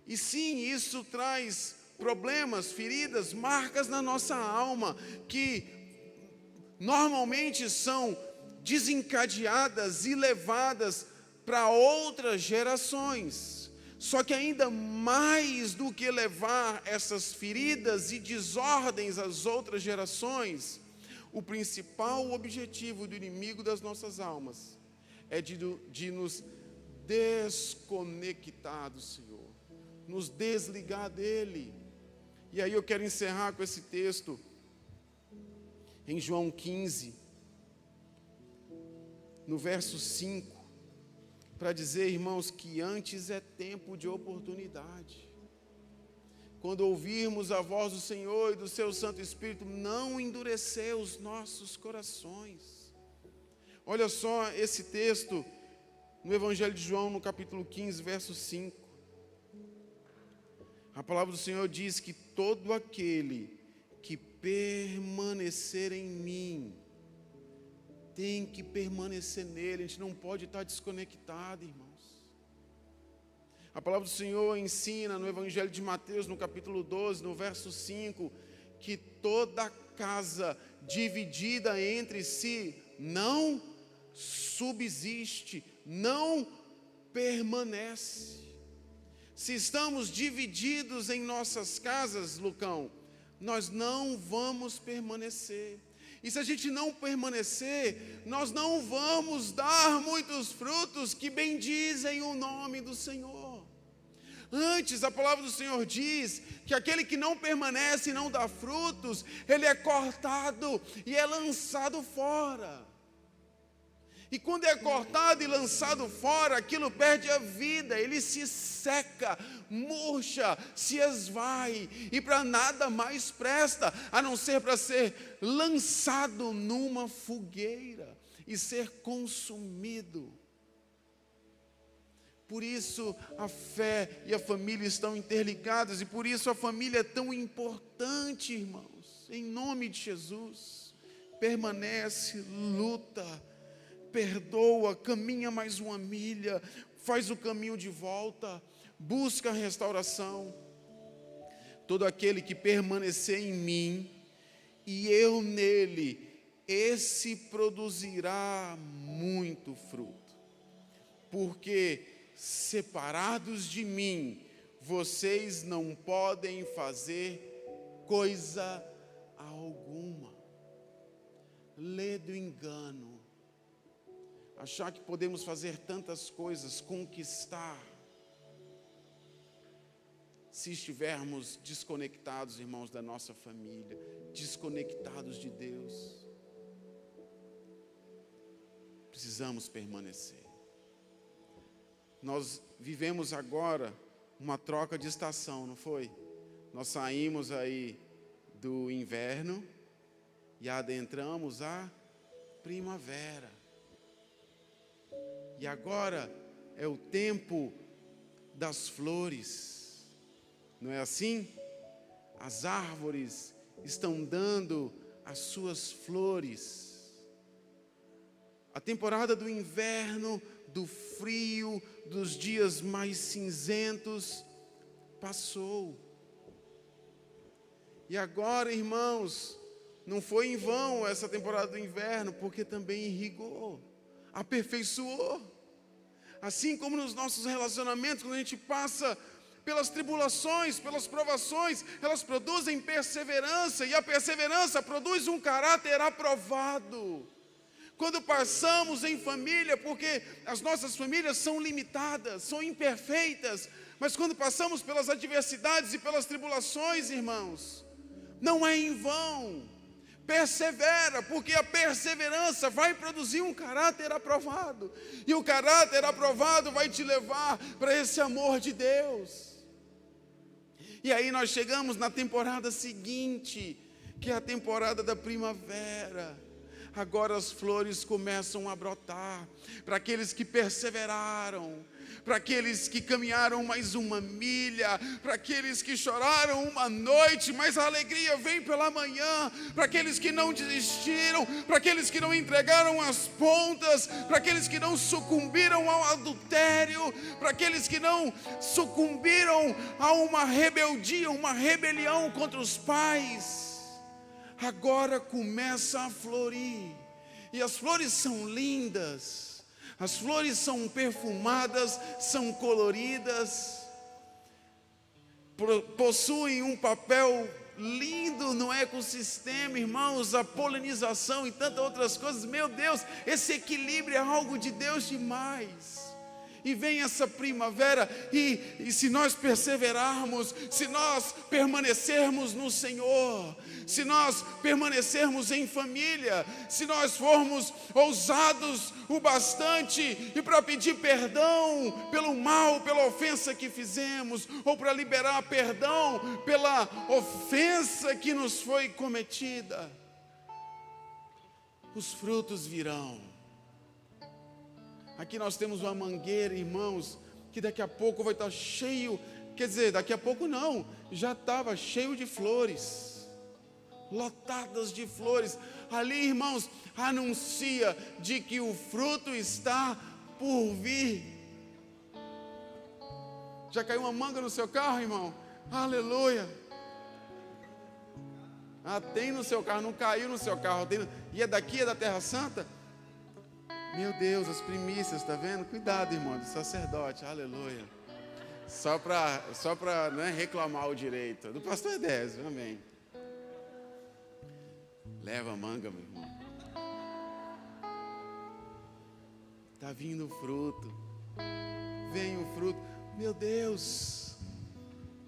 E sim, isso traz problemas, feridas, marcas na nossa alma, que normalmente são desencadeadas e levadas para outras gerações. Só que ainda mais do que levar essas feridas e desordens às outras gerações, o principal objetivo do inimigo das nossas almas é de nos desconectar do Senhor, nos desligar dele. E aí eu quero encerrar com esse texto em João 15, no verso 5, para dizer, irmãos, que antes é tempo de oportunidade. Quando ouvirmos a voz do Senhor e do seu Santo Espírito, não endurecer os nossos corações. Olha só esse texto no Evangelho de João, no capítulo 15, verso 5. A palavra do Senhor diz que todo aquele que permanecer em mim, tem que permanecer nele. A gente não pode estar desconectado, irmãos. A palavra do Senhor ensina no Evangelho de Mateus, no capítulo 12, no verso 5, que toda casa dividida entre si não subsiste, não permanece. Se estamos divididos em nossas casas, Lucão, nós não vamos permanecer. E se a gente não permanecer, nós não vamos dar muitos frutos que bendizem o nome do Senhor. Antes, a palavra do Senhor diz que aquele que não permanece e não dá frutos, ele é cortado e é lançado fora. E quando é cortado e lançado fora, aquilo perde a vida, ele se seca, murcha, se esvai, e para nada mais presta, a não ser para ser lançado numa fogueira e ser consumido. Por isso a fé e a família estão interligadas, e por isso a família é tão importante, irmãos. em nome de Jesus. Permanece, luta, perdoa, caminha mais uma milha, faz o caminho de volta, busca a restauração. Todo aquele que permanecer em mim e eu nele, esse produzirá muito fruto. Porque separados de mim, vocês não podem fazer coisa alguma. Lê do engano, achar que podemos fazer tantas coisas, conquistar, se estivermos desconectados, irmãos, da nossa família, desconectados de Deus. Precisamos permanecer. Nós vivemos agora uma troca de estação, não foi? Nós saímos aí do inverno e adentramos a primavera. E agora é o tempo das flores. Não é assim? As árvores estão dando as suas flores. A temporada do inverno, do frio, dos dias mais cinzentos, passou. E agora, irmãos, não foi em vão essa temporada do inverno, porque também irrigou, aperfeiçoou. Assim como nos nossos relacionamentos, quando a gente passa pelas tribulações, pelas provações, elas produzem perseverança, e a perseverança produz um caráter aprovado. Quando passamos em família, porque as nossas famílias são limitadas, são imperfeitas, mas quando passamos pelas adversidades e pelas tribulações, irmãos, não é em vão. Persevera, porque a perseverança vai produzir um caráter aprovado, e o caráter aprovado vai te levar para esse amor de Deus. E aí nós chegamos na temporada seguinte, que é a temporada da primavera. Agora as flores começam a brotar, para aqueles que perseveraram, para aqueles que caminharam mais uma milha, para aqueles que choraram uma noite, mas a alegria vem pela manhã, para aqueles que não desistiram, para aqueles que não entregaram as pontas, para aqueles que não sucumbiram ao adultério, para aqueles que não sucumbiram a uma rebeldia, uma rebelião contra os pais. Agora começa a florir, e as flores são lindas, as flores são perfumadas, são coloridas, possuem um papel lindo no ecossistema, irmãos, a polinização e tantas outras coisas. Meu Deus, esse equilíbrio é algo de Deus demais. E vem essa primavera, e se nós perseverarmos, se nós permanecermos no Senhor, se nós permanecermos em família, se nós formos ousados o bastante e para pedir perdão pelo mal, pela ofensa que fizemos, ou para liberar perdão pela ofensa que nos foi cometida, os frutos virão. Aqui nós temos uma mangueira, irmãos, que daqui a pouco vai estar cheio, quer dizer, daqui a pouco não, já estava cheio de flores, lotadas de flores. Ali, irmãos, anuncia de que o fruto está por vir. Já caiu uma manga no seu carro, irmão? Aleluia! Ah, tem no seu carro, não caiu no seu carro, tem, e é daqui, é da Terra Santa? Meu Deus, as primícias, está vendo? Cuidado, irmão, do sacerdote, aleluia. Só para não é reclamar o direito. Do pastor Edésio, amém. Leva a manga, meu irmão. Está vindo o fruto. Vem o fruto. Meu Deus,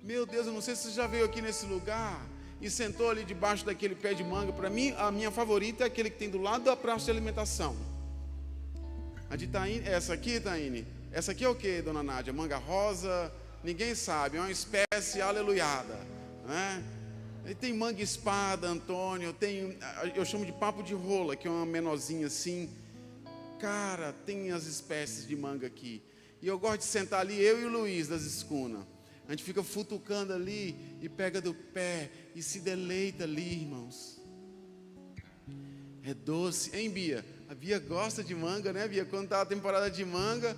eu não sei se você já veio aqui nesse lugar e sentou ali debaixo daquele pé de manga. Para mim, a minha favorita é aquele que tem do lado da praça de alimentação. A de Taíne, essa aqui, Taíne, essa aqui é o que, dona Nádia? Manga rosa, ninguém sabe, é uma espécie aleluiada, né? E tem manga espada, Antônio, eu chamo de papo de rola, que é uma menorzinha assim. Cara, tem as espécies de manga aqui. E eu gosto de sentar ali, eu e o Luiz das escunas. A gente fica futucando ali e pega do pé e se deleita ali, irmãos. É doce, hein, Bia? A Bia gosta de manga, né, Bia? Quando tá a temporada de manga,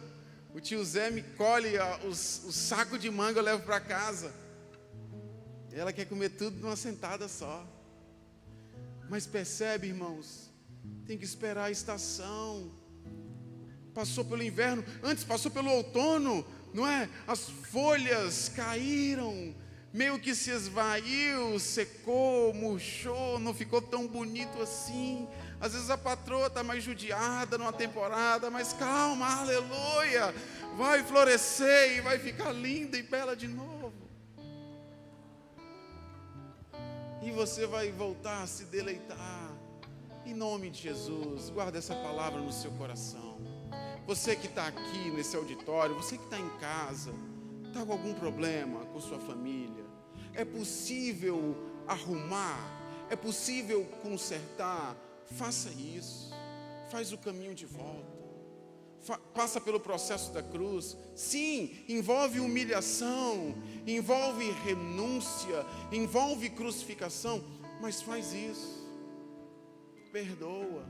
o tio Zé me colhe o saco de manga, eu levo para casa. Ela quer comer tudo numa sentada só. Mas percebe, irmãos, tem que esperar a estação. Passou pelo inverno, antes passou pelo outono, não é? As folhas caíram, meio que se esvaiu, secou, murchou, não ficou tão bonito assim. Às vezes a patroa está mais judiada numa temporada, mas calma, aleluia, vai florescer e vai ficar linda e bela de novo. E você vai voltar a se deleitar. Em nome de Jesus, guarda essa palavra no seu coração. Você que está aqui nesse auditório, você que está em casa, está com algum problema com sua família, é possível arrumar, é possível consertar, faça isso, faz o caminho de volta, passa pelo processo da cruz. Sim, envolve humilhação, envolve renúncia, envolve crucificação, mas faz isso, perdoa,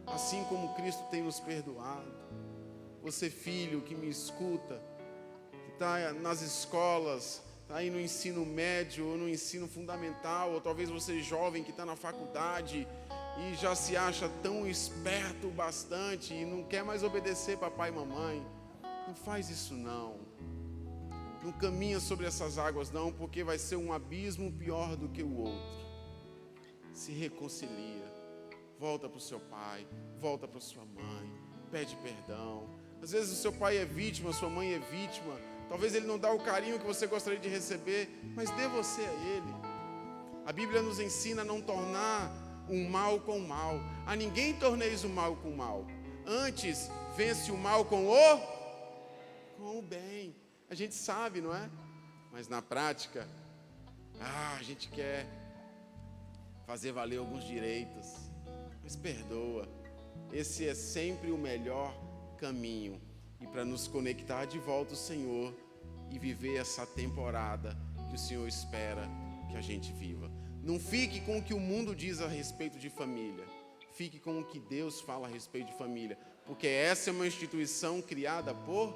assim como Cristo tem nos perdoado. Você, filho que me escuta, que está nas escolas, está aí no ensino médio ou no ensino fundamental, ou talvez você jovem que está na faculdade e já se acha tão esperto bastante e não quer mais obedecer papai e mamãe, não faz isso não. Não caminha sobre essas águas não, porque vai ser um abismo pior do que o outro. Se reconcilia, volta para o seu pai, volta para sua mãe, pede perdão. Às vezes o seu pai é vítima, sua mãe é vítima. Talvez ele não dá o carinho que você gostaria de receber, mas dê você a ele. A Bíblia nos ensina a não tornar um mal com o mal. A ninguém torneis o mal com o mal. Antes, vence o mal com o bem. A gente sabe, não é? Mas na prática, a gente quer fazer valer alguns direitos. Mas perdoa. Esse é sempre o melhor caminho, e para nos conectar de volta ao Senhor e viver essa temporada que o Senhor espera que a gente viva. Não fique com o que o mundo diz a respeito de família, fique com o que Deus fala a respeito de família, porque essa é uma instituição criada por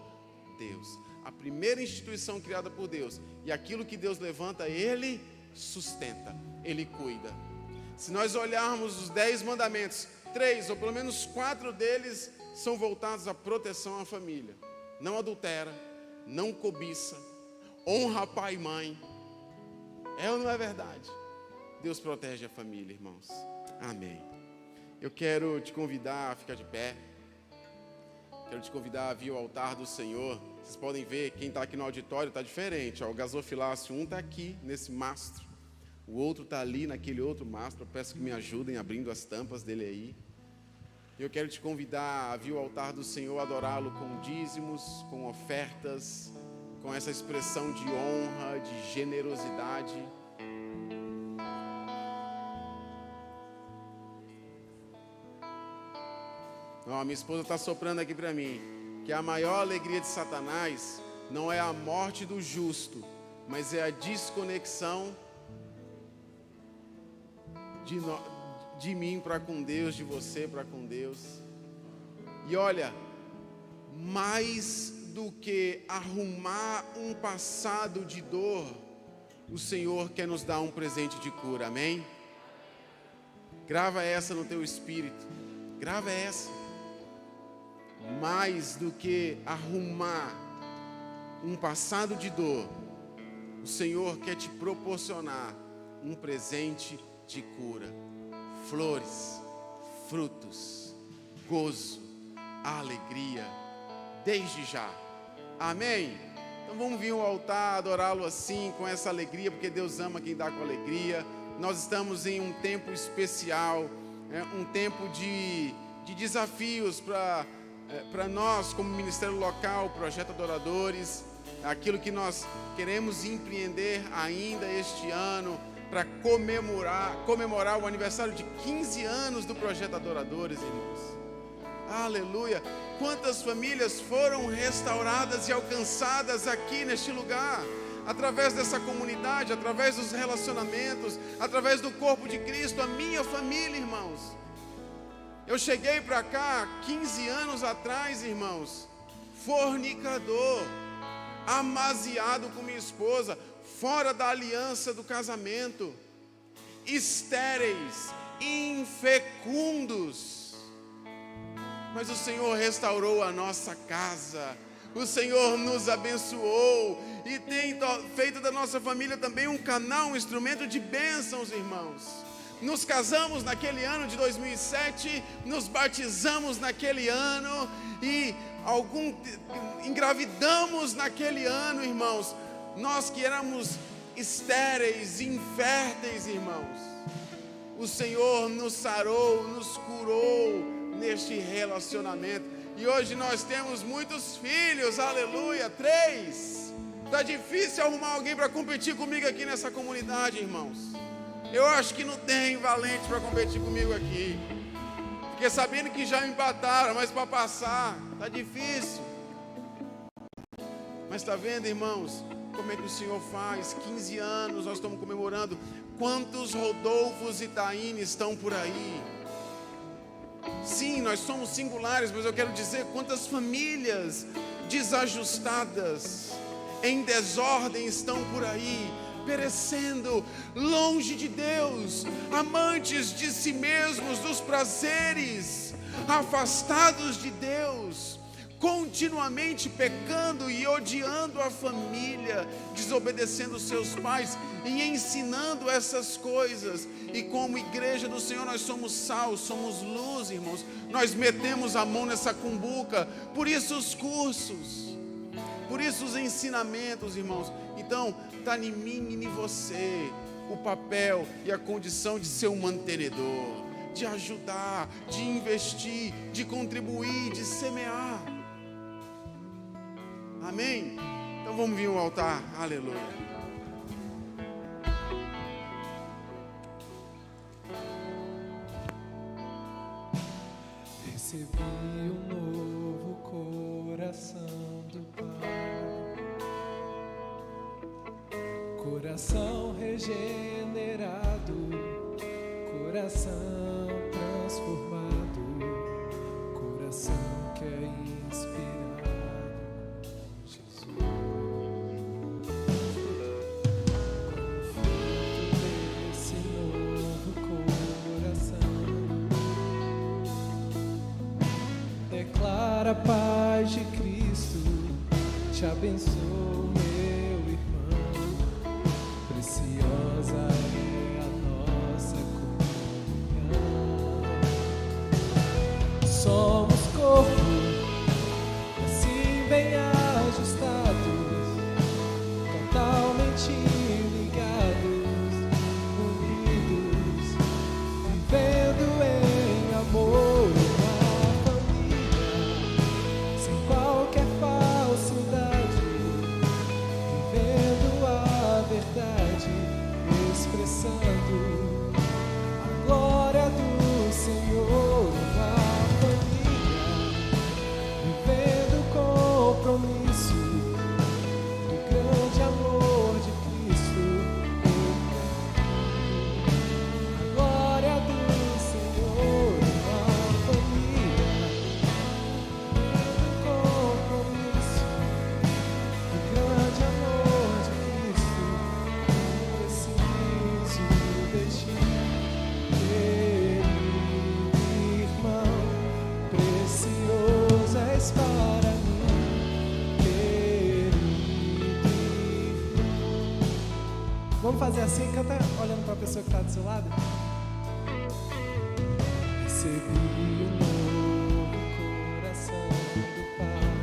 Deus, a primeira instituição criada por Deus, e aquilo que Deus levanta, Ele sustenta, Ele cuida. Se nós olharmos os 10 mandamentos, 3 ou pelo menos 4 deles são voltados à proteção à família. Não adultera, não cobiça, honra pai e mãe. É ou não é verdade? Deus protege a família, irmãos. Amém. Eu quero te convidar a ficar de pé. Quero te convidar a vir ao altar do Senhor. Vocês podem ver, quem está aqui no auditório está diferente. O gasofilácio, um está aqui nesse mastro, o outro está ali naquele outro mastro. Eu peço que me ajudem abrindo as tampas dele aí. Eu quero te convidar a vir ao altar do Senhor, adorá-lo com dízimos, com ofertas, com essa expressão de honra, de generosidade. Minha esposa está soprando aqui para mim, que a maior alegria de Satanás não é a morte do justo, mas é a desconexão de mim para com Deus, de você para com Deus. E olha, mais do que arrumar um passado de dor, o Senhor quer nos dar um presente de cura, amém? Grava essa no teu espírito, grava essa. Mais do que arrumar um passado de dor, o Senhor quer te proporcionar um presente de cura. Flores, frutos, gozo, alegria, desde já. Amém? Então vamos vir ao altar, adorá-lo assim, com essa alegria, porque Deus ama quem dá com alegria. Nós estamos em um tempo especial, um tempo de desafios para nós, como Ministério Local, Projeto Adoradores, aquilo que nós queremos empreender ainda este ano, para comemorar o aniversário de 15 anos do Projeto Adoradores, irmãos. Aleluia! Quantas famílias foram restauradas e alcançadas aqui neste lugar? através dessa comunidade, através dos relacionamentos, através do corpo de Cristo, a minha família, irmãos. Eu cheguei para cá 15 anos atrás, irmãos, fornicador, amaziado com minha esposa, fora da aliança do casamento, estéreis, infecundos. Mas o Senhor restaurou a nossa casa, o Senhor nos abençoou e tem feito da nossa família também um canal, um instrumento de bênçãos, irmãos. Nos casamos naquele ano de 2007, nos batizamos naquele ano e engravidamos naquele ano, irmãos. Nós que éramos estéreis, inférteis, irmãos, o Senhor nos sarou, nos curou neste relacionamento. E hoje nós temos muitos filhos, aleluia, 3. Está difícil arrumar alguém para competir comigo aqui nessa comunidade, irmãos. Eu acho que não tem valente para competir comigo aqui. Fiquei sabendo que já empataram, mas para passar, está difícil. Mas está vendo, irmãos, como é que o Senhor faz? 15 anos nós estamos comemorando. Quantos Rodolfos e Taine estão por aí? Sim, nós somos singulares, mas eu quero dizer quantas famílias desajustadas, em desordem estão por aí, perecendo, longe de Deus, amantes de si mesmos, dos prazeres, afastados de Deus, continuamente pecando e odiando a família, desobedecendo seus pais e ensinando essas coisas. E como igreja do Senhor nós somos sal, somos luz, irmãos. Nós metemos a mão nessa cumbuca. Por isso os cursos, por isso os ensinamentos, irmãos. Então está em mim e em você o papel e a condição de ser um mantenedor, de ajudar, de investir, de contribuir, de semear. Amém? Então vamos vir ao altar, aleluia. Recebi um novo coração do Pai, coração regenerado, coração transformado, coração que é inspirado em Jesus. Como fruto desse novo coração, declara a paz de Cristo, te abençoo, meu irmão. Preciosa é a nossa comunhão. Somos corpo, assim bem ajustados, totalmente ligados, unidos, vivendo em amor, uma família, sem qualquer falsidade, vivendo a verdade, expressando a glória do Senhor, uma família, vivendo o compromisso do grande amor de Cristo. A glória do Senhor, uma família, vivendo o compromisso do grande amor de Cristo. Preciso de ti, querido irmão, precioso és para mim, querido irmão. Vamos fazer assim, canta olhando para a pessoa que está do seu lado. Recebi um novo coração do Pai,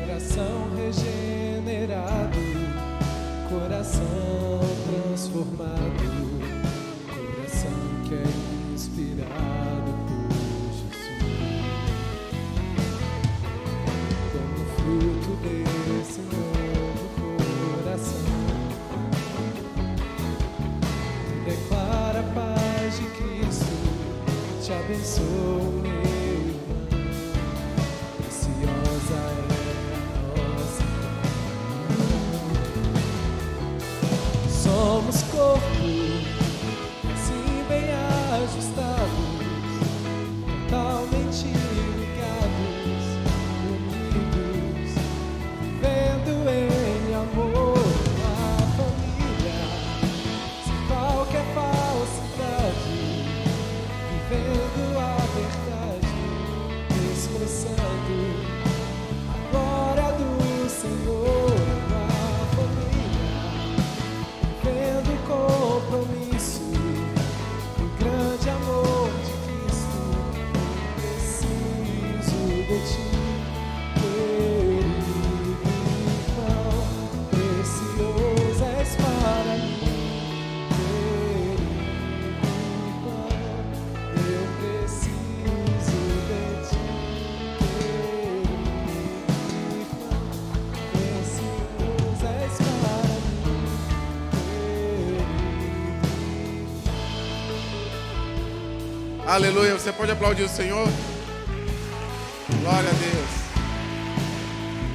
coração regenerado, coração transformado, coração que é inspirado por Jesus. Como fruto desse novo coração, declara a paz de Cristo, te abençoo, meu irmão. Preciosa é a nossa Aleluia. Você pode aplaudir o Senhor? Glória a Deus.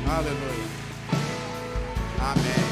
Aleluia. Amém.